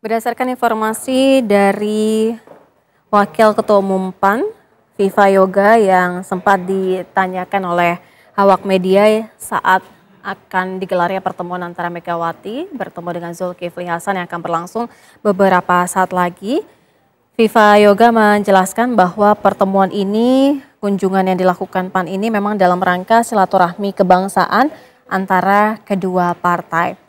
Berdasarkan informasi dari Wakil Ketua Umum PAN, Viva Yoga, yang sempat ditanyakan oleh awak media saat akan digelarnya pertemuan antara Megawati bertemu dengan Zulkifli Hasan yang akan berlangsung beberapa saat lagi. Viva Yoga menjelaskan bahwa pertemuan ini, kunjungan yang dilakukan PAN ini memang dalam rangka silaturahmi kebangsaan antara kedua partai.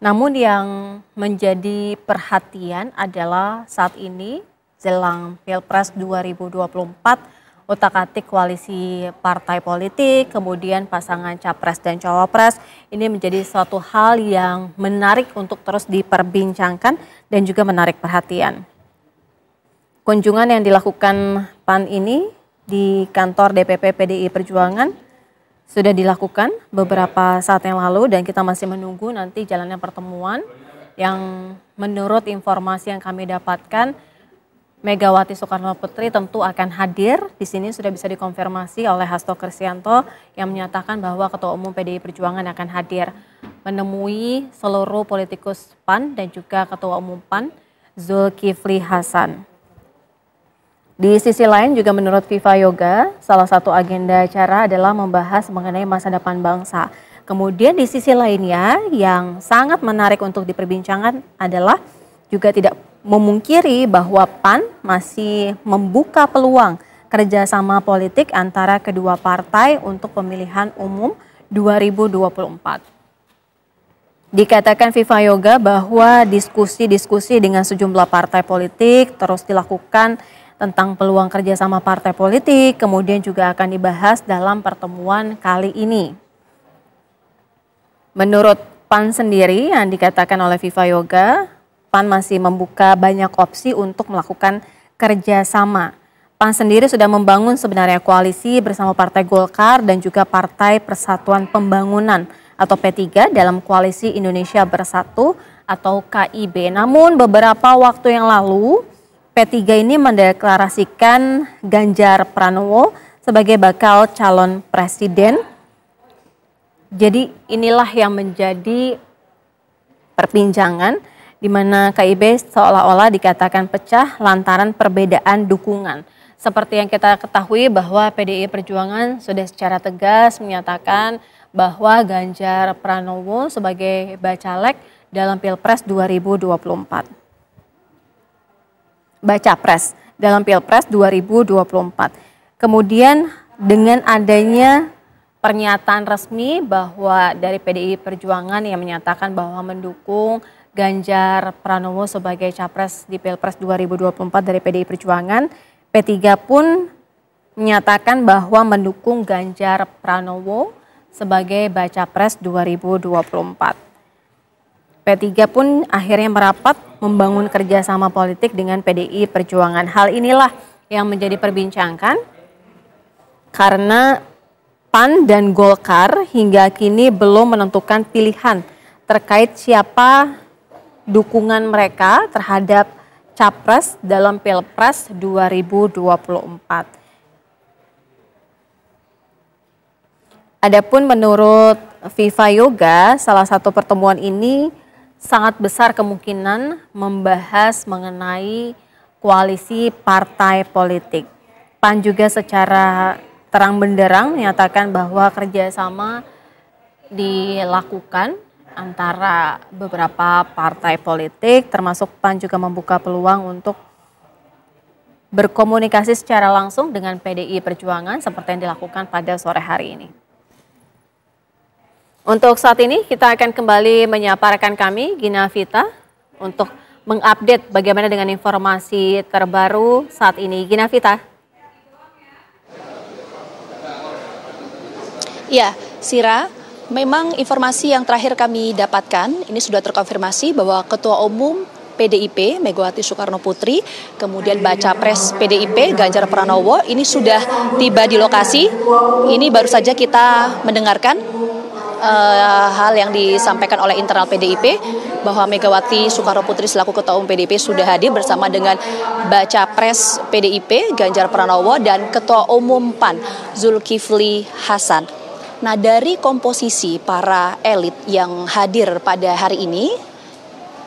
Namun yang menjadi perhatian adalah saat ini jelang Pilpres 2024, utak-atik koalisi partai politik, kemudian pasangan capres dan cawapres, ini menjadi suatu hal yang menarik untuk terus diperbincangkan dan juga menarik perhatian. Kunjungan yang dilakukan PAN ini di kantor DPP PDI Perjuangan sudah dilakukan beberapa saat yang lalu dan kita masih menunggu nanti jalannya pertemuan yang menurut informasi yang kami dapatkan Megawati Soekarno Putri tentu akan hadir. Di sini sudah bisa dikonfirmasi oleh Hasto Kristianto yang menyatakan bahwa Ketua Umum PDI Perjuangan akan hadir menemui seluruh politikus PAN dan juga Ketua Umum PAN Zulkifli Hasan. Di sisi lain juga menurut Viva Yoga, salah satu agenda acara adalah membahas mengenai masa depan bangsa. Kemudian di sisi lainnya yang sangat menarik untuk diperbincangkan adalah juga tidak memungkiri bahwa PAN masih membuka peluang kerjasama politik antara kedua partai untuk pemilihan umum 2024. Dikatakan Viva Yoga bahwa diskusi-diskusi dengan sejumlah partai politik terus dilakukan tentang peluang kerjasama partai politik, kemudian juga akan dibahas dalam pertemuan kali ini. Menurut PAN sendiri yang dikatakan oleh Viva Yoga, PAN masih membuka banyak opsi untuk melakukan kerjasama. PAN sendiri sudah membangun sebenarnya koalisi bersama Partai Golkar dan juga Partai Persatuan Pembangunan atau P3 dalam koalisi Indonesia Bersatu atau KIB. Namun beberapa waktu yang lalu, P3 ini mendeklarasikan Ganjar Pranowo sebagai bakal calon presiden. Jadi inilah yang menjadi perbincangan di mana KIB seolah-olah dikatakan pecah lantaran perbedaan dukungan. Seperti yang kita ketahui bahwa PDI Perjuangan sudah secara tegas menyatakan bahwa Ganjar Pranowo sebagai bacalek dalam Pilpres 2024. Bacapres dalam Pilpres 2024. Kemudian dengan adanya pernyataan resmi bahwa dari PDI Perjuangan yang menyatakan bahwa mendukung Ganjar Pranowo sebagai capres di Pilpres 2024 dari PDI Perjuangan, P3 pun menyatakan bahwa mendukung Ganjar Pranowo sebagai Bacapres 2024. P3 pun akhirnya merapat membangun kerjasama politik dengan PDI Perjuangan. Hal inilah yang menjadi perbincangan karena PAN dan Golkar hingga kini belum menentukan pilihan terkait siapa dukungan mereka terhadap capres dalam Pilpres 2024. Adapun menurut Viva Yoga, salah satu pertemuan ini sangat besar kemungkinan membahas mengenai koalisi partai politik. PAN juga secara terang benderang menyatakan bahwa kerjasama dilakukan antara beberapa partai politik, termasuk PAN juga membuka peluang untuk berkomunikasi secara langsung dengan PDI Perjuangan seperti yang dilakukan pada sore hari ini. Untuk saat ini kita akan kembali menyapa rekan kami Gina Vita untuk mengupdate bagaimana dengan informasi terbaru saat ini. Gina Vita. Ya, Sira, memang informasi yang terakhir kami dapatkan ini sudah terkonfirmasi bahwa Ketua Umum PDIP Megawati Soekarno Putri, kemudian Bacapres PDIP Ganjar Pranowo ini sudah tiba di lokasi. Ini baru saja kita mendengarkan hal yang disampaikan oleh internal PDIP bahwa Megawati Soekarno Putri selaku Ketua Umum PDIP sudah hadir bersama dengan Bacapres PDIP Ganjar Pranowo dan Ketua Umum PAN Zulkifli Hasan. Nah, dari komposisi para elit yang hadir pada hari ini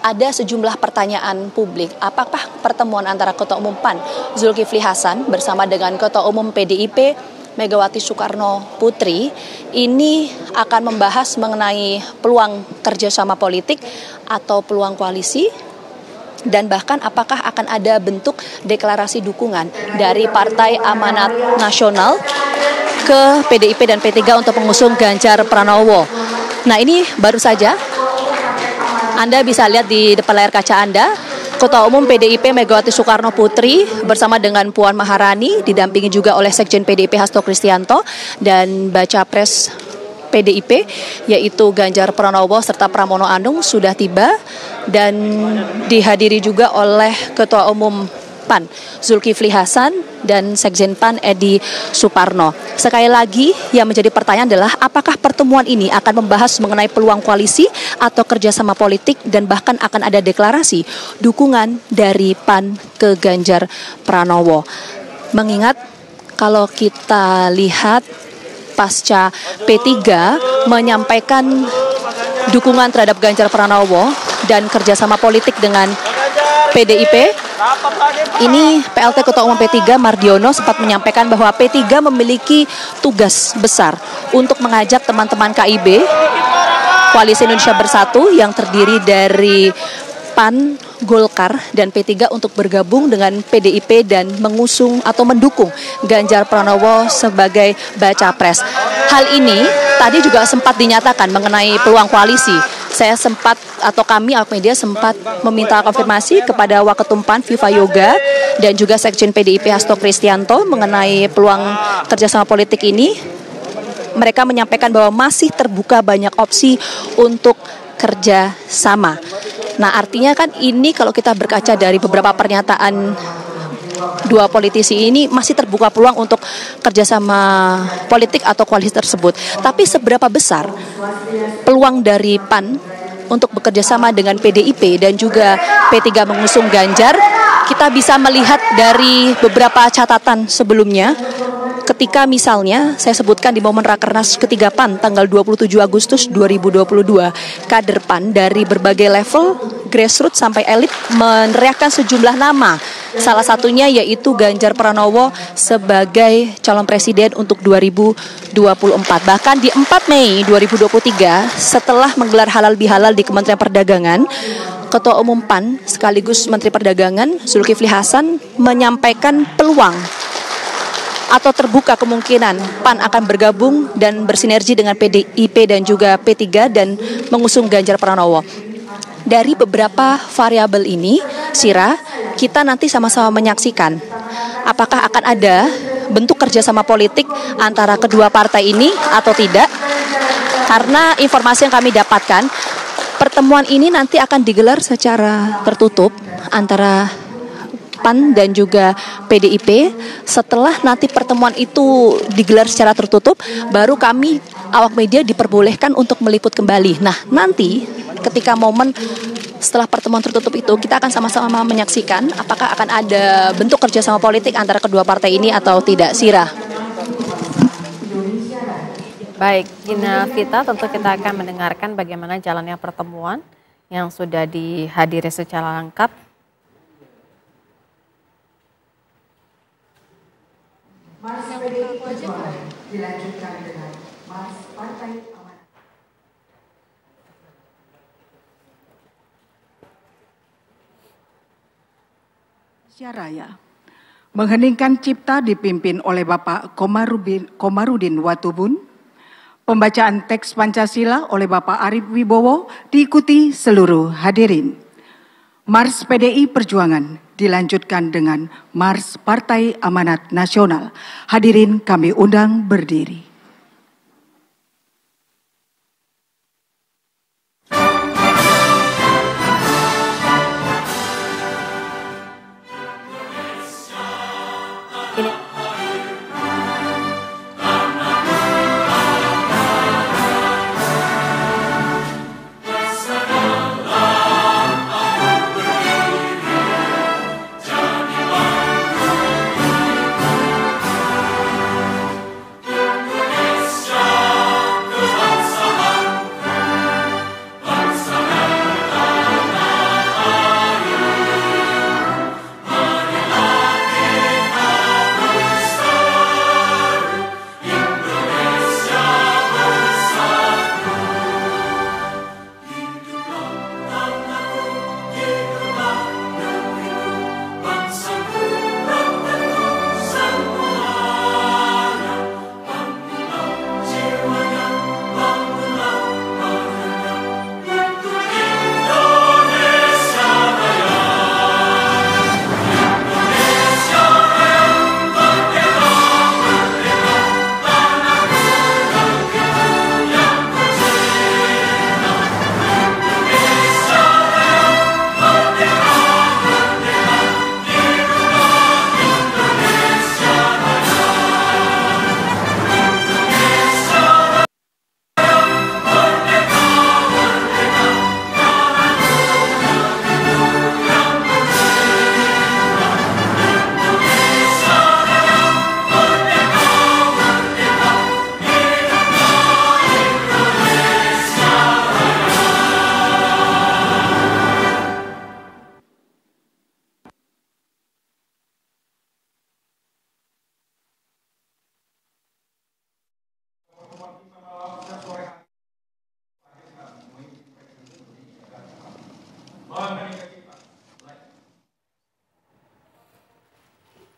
ada sejumlah pertanyaan publik. Apakah pertemuan antara Ketua Umum PAN Zulkifli Hasan bersama dengan Ketua Umum PDIP Megawati Soekarno Putri ini akan membahas mengenai peluang kerjasama politik atau peluang koalisi, dan bahkan apakah akan ada bentuk deklarasi dukungan dari Partai Amanat Nasional ke PDIP dan P3 untuk mengusung Ganjar Pranowo. Nah, ini baru saja Anda bisa lihat di depan layar kaca Anda, Ketua Umum PDIP Megawati Soekarno Putri bersama dengan Puan Maharani, didampingi juga oleh Sekjen PDIP Hasto Kristianto dan Baca Pres PDIP yaitu Ganjar Pranowo serta Pramono Anung sudah tiba, dan dihadiri juga oleh Ketua Umum PAN Zulkifli Hasan dan Sekjen PAN Edi Suparno. Sekali lagi yang menjadi pertanyaan adalah apakah pertemuan ini akan membahas mengenai peluang koalisi atau kerjasama politik, dan bahkan akan ada deklarasi dukungan dari PAN ke Ganjar Pranowo. Mengingat kalau kita lihat pasca P3 menyampaikan dukungan terhadap Ganjar Pranowo dan kerjasama politik dengan PDIP, ini PLT Ketua Umum P3 Mardiono sempat menyampaikan bahwa P3 memiliki tugas besar untuk mengajak teman-teman KIB, Koalisi Indonesia Bersatu yang terdiri dari PAN, Golkar, dan P3 untuk bergabung dengan PDIP dan mengusung atau mendukung Ganjar Pranowo sebagai baca pres. Hal ini tadi juga sempat dinyatakan mengenai peluang koalisi. Saya sempat atau kami awak media sempat meminta konfirmasi kepada Waketum PAN Viva Yoga dan juga Sekjen PDIP Hasto Kristianto mengenai peluang kerjasama politik ini. Mereka menyampaikan bahwa masih terbuka banyak opsi untuk kerja sama. Nah, artinya kan ini kalau kita berkaca dari beberapa pernyataan dua politisi ini, masih terbuka peluang untuk kerjasama politik atau koalisi tersebut. Tapi seberapa besar peluang dari PAN untuk bekerja sama dengan PDIP dan juga P3 mengusung Ganjar, kita bisa melihat dari beberapa catatan sebelumnya. Ketika misalnya saya sebutkan di momen Rakernas ketiga PAN tanggal 27 Agustus 2022, kader PAN dari berbagai level, grassroots sampai elit meneriakkan sejumlah nama. Salah satunya yaitu Ganjar Pranowo sebagai calon presiden untuk 2024. Bahkan di 4 Mei 2023 setelah menggelar halal bihalal di Kementerian Perdagangan, Ketua Umum PAN sekaligus Menteri Perdagangan Zulkifli Hasan menyampaikan peluang atau terbuka kemungkinan PAN akan bergabung dan bersinergi dengan PDIP dan juga P3 dan mengusung Ganjar Pranowo. Dari beberapa variabel ini, Sira, kita nanti sama-sama menyaksikan apakah akan ada bentuk kerjasama politik antara kedua partai ini atau tidak. Karena informasi yang kami dapatkan, pertemuan ini nanti akan digelar secara tertutup antara PAN dan juga PDIP. Setelah nanti pertemuan itu digelar secara tertutup, baru kami awak media diperbolehkan untuk meliput kembali. Nah, nanti ketika momen setelah pertemuan tertutup itu, kita akan sama-sama menyaksikan apakah akan ada bentuk kerjasama politik antara kedua partai ini atau tidak. Sira. Baik, Gina Vita, tentu kita akan mendengarkan bagaimana jalannya pertemuan yang sudah dihadiri secara lengkap. Mars PDI Perjuangan dilanjutkan dengan Mars Partai Amanat. Indonesia Raya mengheningkan cipta dipimpin oleh Bapak Komarudin Watubun. Pembacaan teks Pancasila oleh Bapak Arief Wibowo diikuti seluruh hadirin. Mars PDI Perjuangan dilanjutkan dengan Mars Partai Amanat Nasional. Hadirin kami undang berdiri.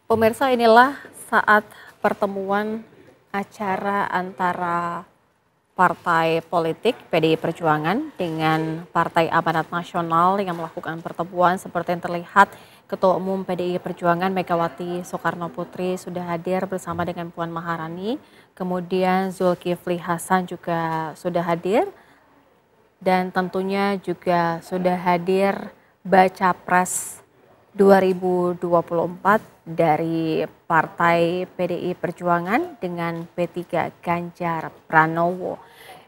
Pemirsa, inilah saat pertemuan acara antara partai politik PDI Perjuangan dengan Partai Amanat Nasional yang melakukan pertemuan. Seperti yang terlihat, Ketua Umum PDI Perjuangan Megawati Soekarno Putri sudah hadir bersama dengan Puan Maharani, kemudian Zulkifli Hasan juga sudah hadir, dan tentunya juga sudah hadir Baca Pres 2024 dari Partai PDI Perjuangan dengan P3 Ganjar Pranowo.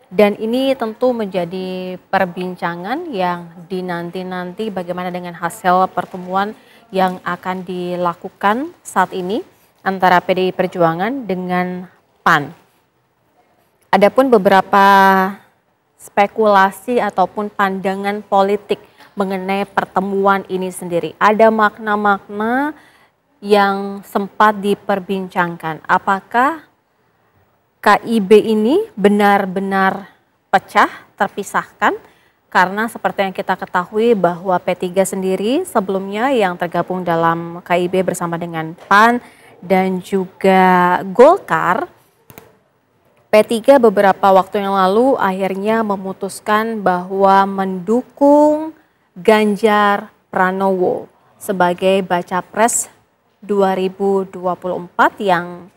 Dan ini tentu menjadi perbincangan yang dinanti-nanti bagaimana dengan hasil pertemuan yang akan dilakukan saat ini antara PDI Perjuangan dengan PAN. Adapun beberapa spekulasi ataupun pandangan politik mengenai pertemuan ini sendiri. Ada makna-makna yang sempat diperbincangkan. Apakah KIB ini benar-benar pecah, terpisahkan? Karena seperti yang kita ketahui bahwa P3 sendiri sebelumnya yang tergabung dalam KIB bersama dengan PAN dan juga Golkar, P3 beberapa waktu yang lalu akhirnya memutuskan bahwa mendukung Ganjar Pranowo sebagai Baca Pres 2024 yang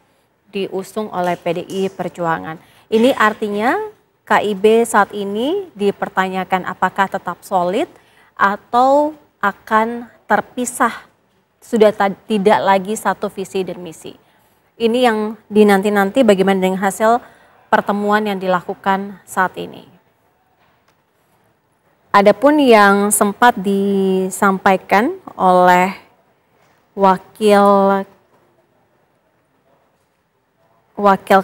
diusung oleh PDI Perjuangan. Ini artinya KIB saat ini dipertanyakan apakah tetap solid atau akan terpisah, sudah tidak lagi satu visi dan misi. Ini yang dinanti-nanti bagaimana dengan hasil pertemuan yang dilakukan saat ini. Adapun yang sempat disampaikan oleh Wakil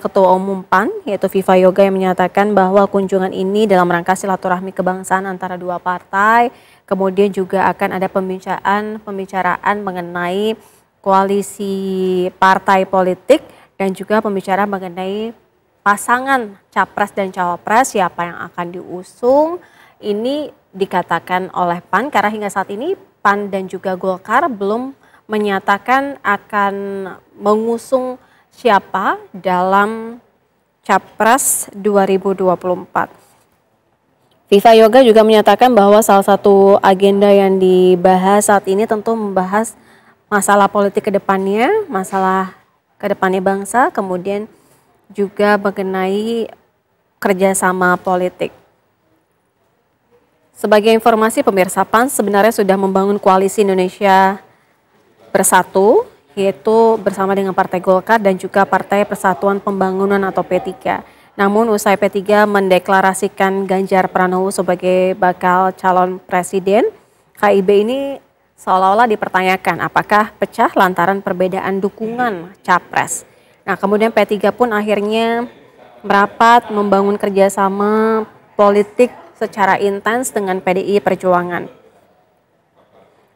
Ketua Umum PAN yaitu Viva Yoga yang menyatakan bahwa kunjungan ini dalam rangka silaturahmi kebangsaan antara dua partai, kemudian juga akan ada pembicaraan mengenai koalisi partai politik dan juga pembicaraan mengenai pasangan capres dan cawapres siapa yang akan diusung. Ini dikatakan oleh PAN karena hingga saat ini PAN dan juga Golkar belum menyatakan akan mengusung siapa dalam Capres 2024. Viva Yoga juga menyatakan bahwa salah satu agenda yang dibahas saat ini tentu membahas masalah politik ke depannya, masalah ke depannya bangsa, kemudian juga mengenai kerjasama politik. Sebagai informasi pemirsa, PAN sebenarnya sudah membangun koalisi Indonesia Bersatu, yaitu bersama dengan Partai Golkar dan juga Partai Persatuan Pembangunan atau P3. Namun usai P3 mendeklarasikan Ganjar Pranowo sebagai bakal calon presiden, KIB ini seolah-olah dipertanyakan apakah pecah lantaran perbedaan dukungan capres. Nah, kemudian P3 pun akhirnya merapat membangun kerjasama politik secara intens dengan PDI Perjuangan.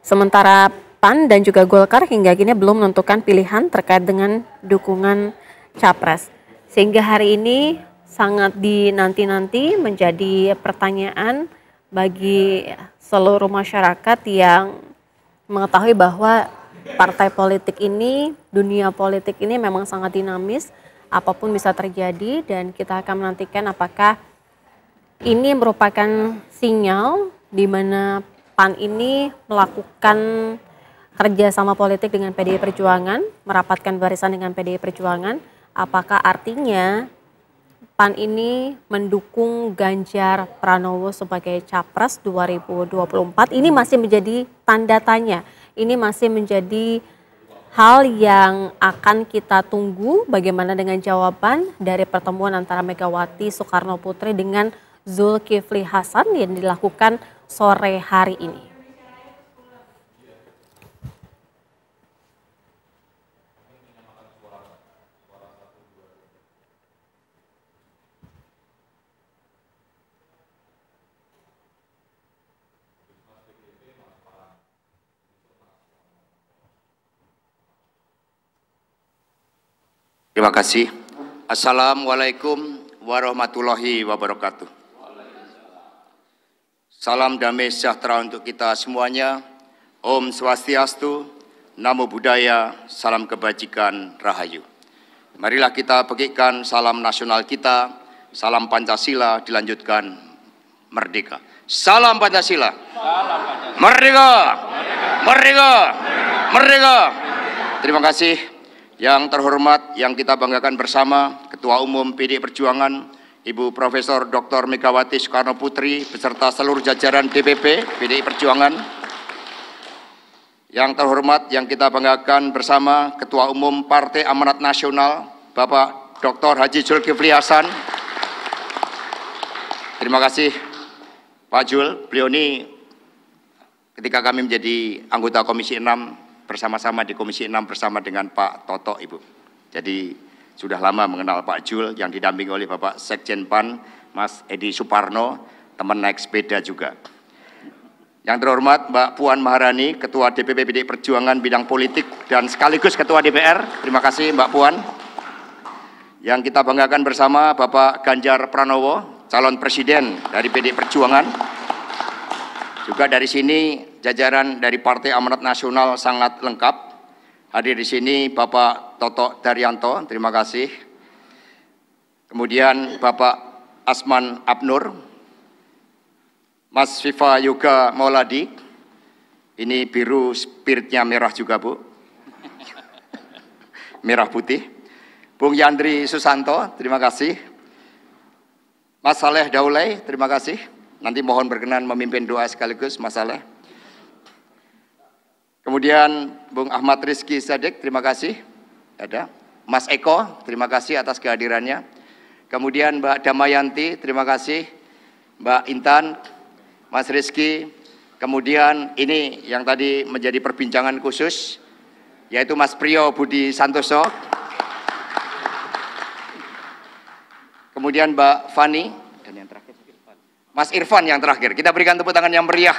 Sementara PAN dan juga Golkar hingga kini belum menentukan pilihan terkait dengan dukungan capres. Sehingga hari ini sangat dinanti-nanti menjadi pertanyaan bagi seluruh masyarakat yang mengetahui bahwa partai politik ini, dunia politik ini memang sangat dinamis, apapun bisa terjadi dan kita akan menantikan apakah ini merupakan sinyal di mana PAN ini melakukan kerjasama politik dengan PDI Perjuangan, merapatkan barisan dengan PDI Perjuangan. Apakah artinya PAN ini mendukung Ganjar Pranowo sebagai Capres 2024? Ini masih menjadi tanda tanya. Ini masih menjadi hal yang akan kita tunggu bagaimana dengan jawaban dari pertemuan antara Megawati Soekarno Putri dengan Zulkifli Hasan yang dilakukan sore hari ini. Terima kasih. Assalamualaikum warahmatullahi wabarakatuh. Salam damai sejahtera untuk kita semuanya. Om Swastiastu, Namo Buddhaya, salam kebajikan, rahayu. Marilah kita petikkan salam nasional kita, salam Pancasila, dilanjutkan merdeka. Salam Pancasila. Merdeka. Merdeka. Merdeka. Terima kasih. Yang terhormat, yang kita banggakan bersama, Ketua Umum PDI Perjuangan, Ibu Profesor Dr. Megawati Soekarno Putri, beserta seluruh jajaran DPP PDI Perjuangan. Yang terhormat, yang kita banggakan bersama, Ketua Umum Partai Amanat Nasional, Bapak Dr. Haji Zulkifli Hasan. Terima kasih Pak Jul, beliau ini ketika kami menjadi anggota Komisi 6, bersama-sama di Komisi 6 bersama dengan Pak Toto, Ibu. Jadi sudah lama mengenal Pak Jul yang didampingi oleh Bapak Sekjen PAN, Mas Edi Suparno, teman naik sepeda juga. Yang terhormat Mbak Puan Maharani, Ketua DPP PDI Perjuangan bidang politik dan sekaligus Ketua DPR. Terima kasih Mbak Puan. Yang kita banggakan bersama Bapak Ganjar Pranowo, calon presiden dari PDI Perjuangan. Juga dari sini jajaran dari Partai Amanat Nasional sangat lengkap. Hadir di sini Bapak Toto Daryanto, terima kasih. Kemudian Bapak Asman Abnur, Mas Viva Yoga Mauladi, ini biru spiritnya merah juga Bu, merah putih. Bung Yandri Susanto, terima kasih. Mas Saleh Daulay, terima kasih. Nanti mohon berkenan memimpin doa sekaligus Mas Saleh. Kemudian Bung Ahmad Rizky Sadek, terima kasih. Ada Mas Eko, terima kasih atas kehadirannya. Kemudian Mbak Damayanti, terima kasih. Mbak Intan, Mas Rizky. Kemudian ini yang tadi menjadi perbincangan khusus, yaitu Mas Priyo Budi Santoso. Kemudian Mbak Fani, dan yang terakhir Mas Irfan yang terakhir. Kita berikan tepuk tangan yang meriah.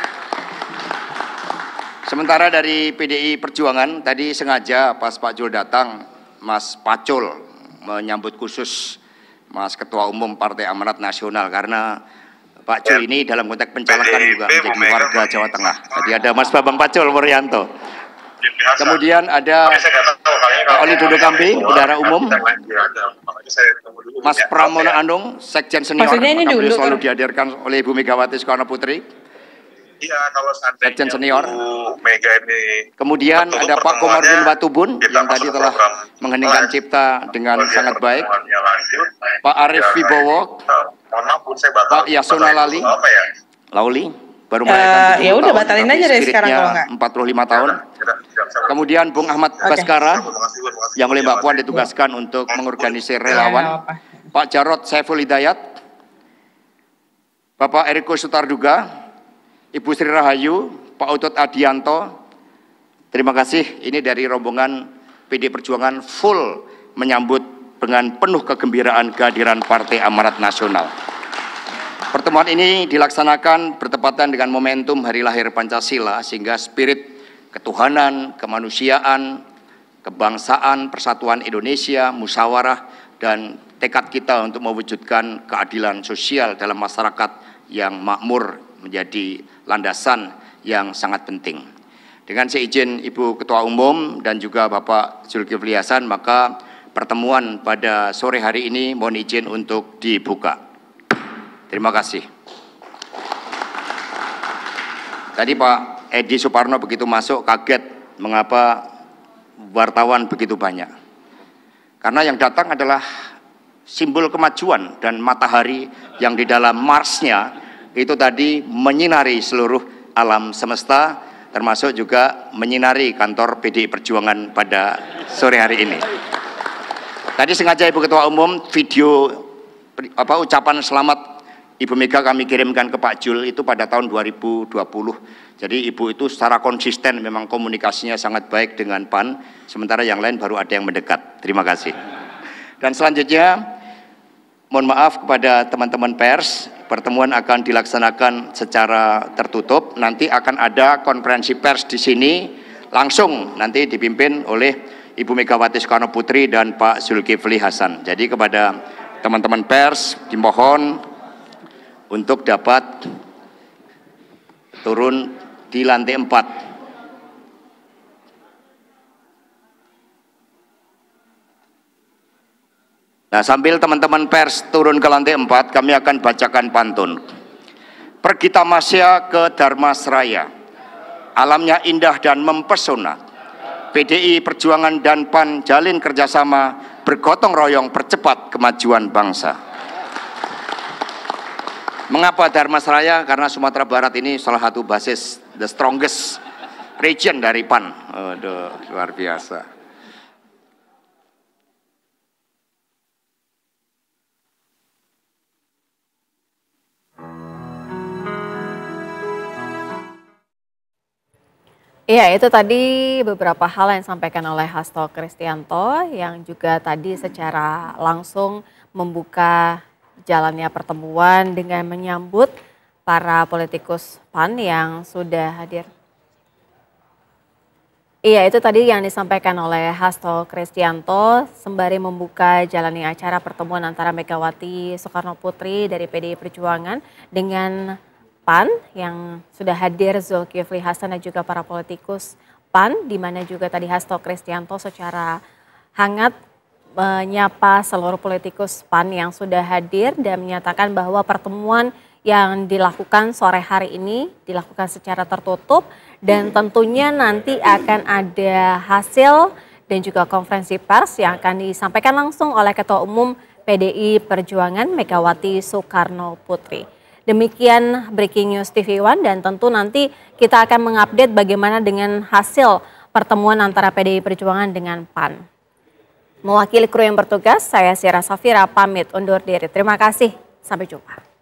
Sementara dari PDI Perjuangan, tadi sengaja pas Pak Jul datang, Mas Pacul menyambut khusus Mas Ketua Umum Partai Amanat Nasional, karena Pak Jul ini dalam konteks pencalekan juga menjadi warga Jawa Tengah. Jadi ada Mas Babang Pacul Muryanto. Kemudian ada Pak Oli Dodo Kambing, Bendahara Umum. Mas Pramono Anung, Sekjen Senior. Maksudnya ini dulu selalu dihadirkan oleh Ibu Megawati Soekarno Putri. Iya, kalau Sekjen Senior. Mega ini. Kemudian ada Pak Komarudin Watubun yang tadi telah mengheningkan cipta dengan sangat baik. Pak Arief Wibowo, Pak Yasona Lauli, baru merayakan ya udah batalin aja dari sekarang kalau enggak. 45 tahun. Kemudian Bung Ahmad Baskara yang oleh Mbak Puan ditugaskan untuk mengorganisir relawan. Pak Jarod Saiful Hidayat, Bapak Eriko Sutarduga, Ibu Sri Rahayu, Pak Utut Adianto, terima kasih. Ini dari rombongan PDI Perjuangan full menyambut dengan penuh kegembiraan kehadiran Partai Amanat Nasional. Pertemuan ini dilaksanakan bertepatan dengan momentum Hari Lahir Pancasila, sehingga spirit ketuhanan, kemanusiaan, kebangsaan, persatuan Indonesia, musyawarah, dan tekad kita untuk mewujudkan keadilan sosial dalam masyarakat yang makmur menjadi landasan yang sangat penting. Dengan seizin Ibu Ketua Umum dan juga Bapak Zulkifli Hasan, maka pertemuan pada sore hari ini mohon izin untuk dibuka. Terima kasih. Tadi Pak Edi Suparno begitu masuk kaget mengapa wartawan begitu banyak. Karena yang datang adalah simbol kemajuan dan matahari yang di dalam Marsnya itu tadi menyinari seluruh alam semesta, termasuk juga menyinari kantor PDI Perjuangan pada sore hari ini. Tadi sengaja Ibu Ketua Umum video ucapan selamat Ibu Mega kami kirimkan ke Pak Jul itu pada tahun 2020. Jadi Ibu itu secara konsisten memang komunikasinya sangat baik dengan PAN, sementara yang lain baru ada yang mendekat. Terima kasih. Dan selanjutnya mohon maaf kepada teman-teman pers. Pertemuan akan dilaksanakan secara tertutup. Nanti akan ada konferensi pers di sini langsung nanti dipimpin oleh Ibu Megawati Soekarno Putri dan Pak Zulkifli Hasan. Jadi kepada teman-teman pers dimohon untuk dapat turun di lantai 4. Nah, sambil teman-teman pers turun ke lantai 4, kami akan bacakan pantun. Pergi tamasya ke Dharmasraya, alamnya indah dan mempesona. PDI Perjuangan dan PAN jalin kerjasama, bergotong royong percepat kemajuan bangsa. Mengapa Dharmasraya? Karena Sumatera Barat ini salah satu basis, the strongest region dari PAN. Aduh, luar biasa. Iya, itu tadi beberapa hal yang disampaikan oleh Hasto Kristianto yang juga tadi secara langsung membuka jalannya pertemuan dengan menyambut para politikus PAN yang sudah hadir. Iya, itu tadi yang disampaikan oleh Hasto Kristianto sembari membuka jalannya acara pertemuan antara Megawati Soekarno Putri dari PDI Perjuangan dengan PAN yang sudah hadir Zulkifli Hasan dan juga para politikus PAN, di mana juga tadi Hasto Kristianto secara hangat menyapa seluruh politikus PAN yang sudah hadir dan menyatakan bahwa pertemuan yang dilakukan sore hari ini dilakukan secara tertutup dan tentunya nanti akan ada hasil dan juga konferensi pers yang akan disampaikan langsung oleh Ketua Umum PDI Perjuangan Megawati Soekarno Putri. Demikian Breaking News TV One dan tentu nanti kita akan mengupdate bagaimana dengan hasil pertemuan antara PDI Perjuangan dengan PAN. Mewakili kru yang bertugas, saya Syira Safira pamit undur diri. Terima kasih, sampai jumpa.